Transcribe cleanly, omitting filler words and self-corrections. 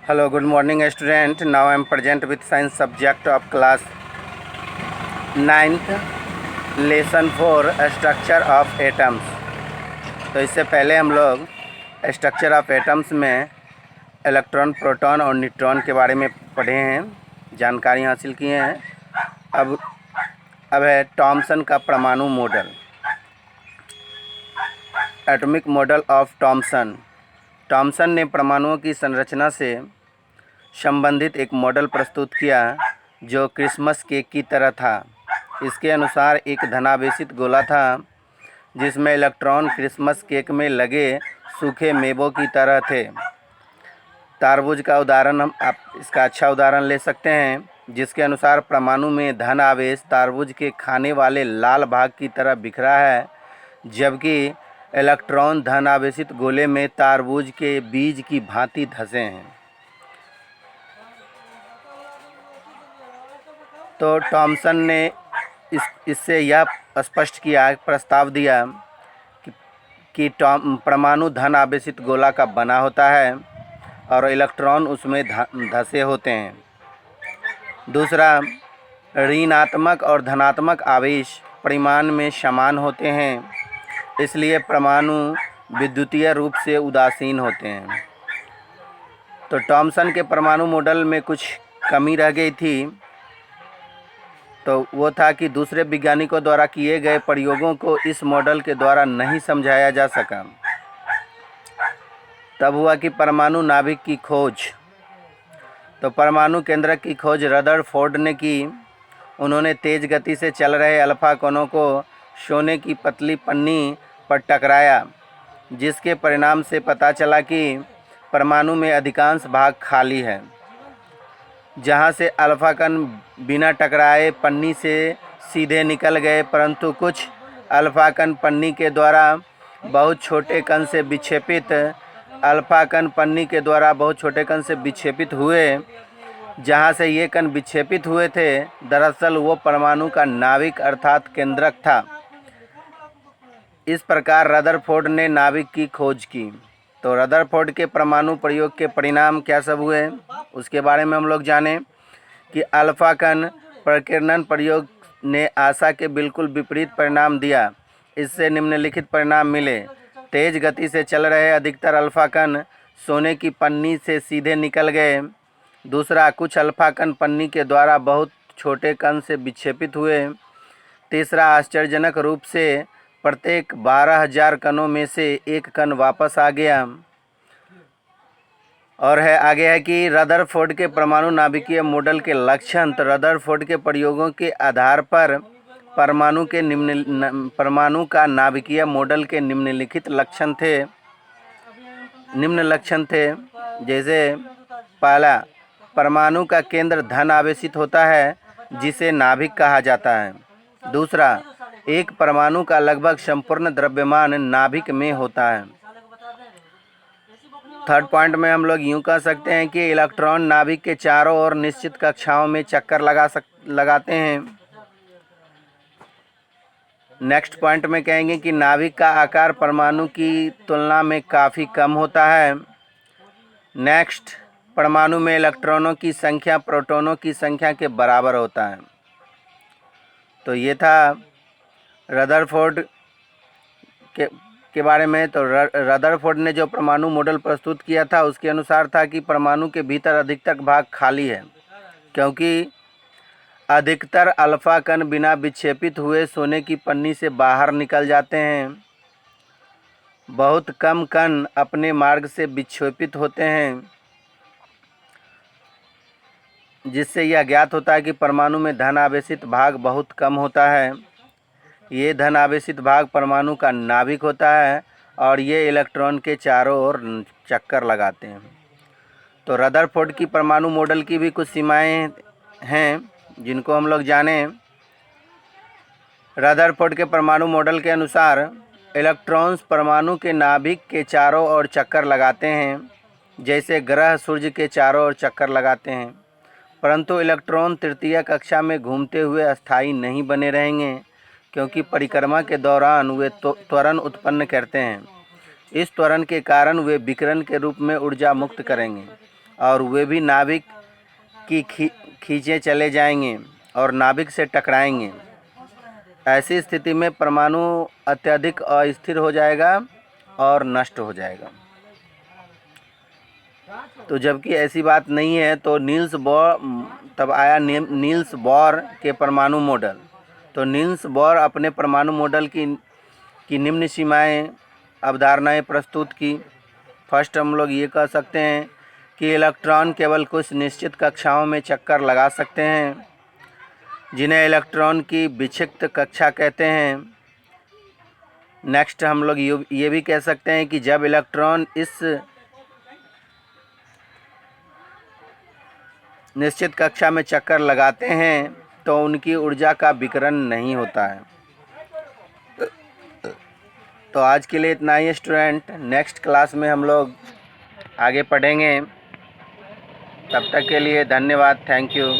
Hello, good morning student. Now I am present with science subject of class 9th lesson 4 structure of atoms। तो इससे पहले हम लोग structure of atoms में electron, proton और neutron के बारे में पढ़े हैं, जानकारी हासिल किए हैं। अब है थॉमसन का परमाणु model. Atomic model of Thomson. Thomson ने परमाणुओं की संरचना से संबंधित एक मॉडल प्रस्तुत किया जो क्रिसमस केक की तरह था। इसके अनुसार एक धनावेशित गोला था जिसमें इलेक्ट्रॉन क्रिसमस केक में लगे सूखे मेवों की तरह थे। तारबूज का उदाहरण आप इसका अच्छा उदाहरण ले सकते हैं, जिसके अनुसार परमाणु में धन आवेश तारबूज के खाने वाले लाल भाग की तरह बिखरा है, जबकि इलेक्ट्रॉन धन आवेशित गोले में तारबूज के बीज की भांति धंसे हैं। तो थॉमसन ने इससे यह स्पष्ट किया, प्रस्ताव दिया कि परमाणु धन आवेशित गोला का बना होता है और इलेक्ट्रॉन उसमें धंसे होते हैं। दूसरा, ऋणात्मक और धनात्मक आवेश परिमाण में समान होते हैं, इसलिए परमाणु विद्युतीय रूप से उदासीन होते हैं। तो थॉमसन के परमाणु मॉडल में कुछ कमी रह गई थी, तो वो था कि दूसरे वैज्ञानिकों द्वारा किए गए प्रयोगों को इस मॉडल के द्वारा नहीं समझाया जा सका। तब हुआ कि परमाणु नाभिक की खोज। तो परमाणु केंद्रक की खोज रदरफोर्ड ने की। उन्होंने तेज गति से चल रहे अल्फा कणों को सोने की पतली पन्नी पर टकराया, जिसके परिणाम से पता चला कि परमाणु में अधिकांश भाग खाली है, जहां से अल्फा कण बिना टकराए पन्नी से सीधे निकल गए, परंतु कुछ अल्फा कण पन्नी के द्वारा बहुत छोटे कण से विक्षेपित हुए। जहां से ये कण विक्षेपित हुए थे, दरअसल वो परमाणु का नाभिक अर्थात केंद्रक था। इस प्रकार रदरफोर्ड ने नाभिक की खोज की। तो रदरफोर्ड के परमाणु प्रयोग के परिणाम क्या सब हुए, उसके बारे में हम लोग जानें कि अल्फा कण प्रकीर्णन प्रयोग ने आशा के बिल्कुल विपरीत परिणाम दिया। इससे निम्नलिखित परिणाम मिले। तेज गति से चल रहे अधिकतर अल्फा कण सोने की पन्नी से सीधे निकल गए। दूसरा, कुछ अल्फा कण पन्नी के द्वारा बहुत छोटे कण से विक्षेपित हुए। तीसरा, आश्चर्यजनक रूप से प्रत्येक 12,000 कणों में से एक कण वापस आ गया। और आगे है कि रदरफोर्ड के परमाणु नाभिकीय मॉडल के लक्षण। तो रदरफोर्ड के प्रयोगों के आधार पर परमाणु का नाभिकीय मॉडल के निम्नलिखित लक्षण थे। जैसे पहला, परमाणु का केंद्र धन आवेशित होता है, जिसे नाभिक कहा जाता है। दूसरा, एक परमाणु का लगभग संपूर्ण द्रव्यमान नाभिक में होता है। थर्ड पॉइंट में हम लोग यूँ कह सकते हैं कि इलेक्ट्रॉन नाभिक के चारों ओर निश्चित कक्षाओं में चक्कर लगाते हैं। नेक्स्ट पॉइंट में कहेंगे कि नाभिक का आकार परमाणु की तुलना में काफ़ी कम होता है। नेक्स्ट, परमाणु में इलेक्ट्रॉनों की संख्या प्रोटॉनों की संख्या के बराबर होता है। तो ये था रदरफोर्ड के बारे में। तो रदरफोर्ड ने जो परमाणु मॉडल प्रस्तुत किया था, उसके अनुसार था कि परमाणु के भीतर अधिकतर भाग खाली है, क्योंकि अधिकतर अल्फा कण बिना विक्षेपित हुए सोने की पन्नी से बाहर निकल जाते हैं। बहुत कम कण अपने मार्ग से विक्षेपित होते हैं, जिससे यह ज्ञात होता है कि परमाणु में धन आवेशित भाग बहुत कम होता है। ये धन आवेशित भाग परमाणु का नाभिक होता है और ये इलेक्ट्रॉन के चारों ओर चक्कर लगाते हैं। तो रदरफोर्ड की परमाणु मॉडल की भी कुछ सीमाएं हैं, जिनको हम लोग जानें। रदरफोर्ड के परमाणु मॉडल के अनुसार इलेक्ट्रॉन्स परमाणु के नाभिक के चारों ओर चक्कर लगाते हैं, जैसे ग्रह सूर्य के चारों ओर चक्कर लगाते हैं, परंतु इलेक्ट्रॉन तृतीय कक्षा में घूमते हुए अस्थायी नहीं बने रहेंगे, क्योंकि परिक्रमा के दौरान वे त्वरण उत्पन्न करते हैं। इस त्वरण के कारण वे विकिरण के रूप में ऊर्जा मुक्त करेंगे और वे भी नाभिक की खींचे चले जाएंगे और नाभिक से टकराएंगे। ऐसी स्थिति में परमाणु अत्यधिक अस्थिर हो जाएगा और नष्ट हो जाएगा। तो जबकि ऐसी बात नहीं है, तो तब आया नील्स बोर के परमाणु मॉडल। तो नील्स बोर अपने परमाणु मॉडल की निम्न सीमाएं अवधारणाएं प्रस्तुत की। फर्स्ट हम लोग ये कह सकते हैं कि इलेक्ट्रॉन केवल कुछ निश्चित कक्षाओं में चक्कर लगा सकते हैं, जिन्हें इलेक्ट्रॉन की विक्षिप्त कक्षा कहते हैं। नेक्स्ट हम लोग ये भी कह सकते हैं कि जब इलेक्ट्रॉन इस निश्चित कक्षा में चक्कर लगाते हैं तो उनकी ऊर्जा का विकिरण नहीं होता है। तो आज के लिए इतना ही स्टूडेंट। नेक्स्ट क्लास में हम लोग आगे पढ़ेंगे। तब तक के लिए धन्यवाद। Thank you.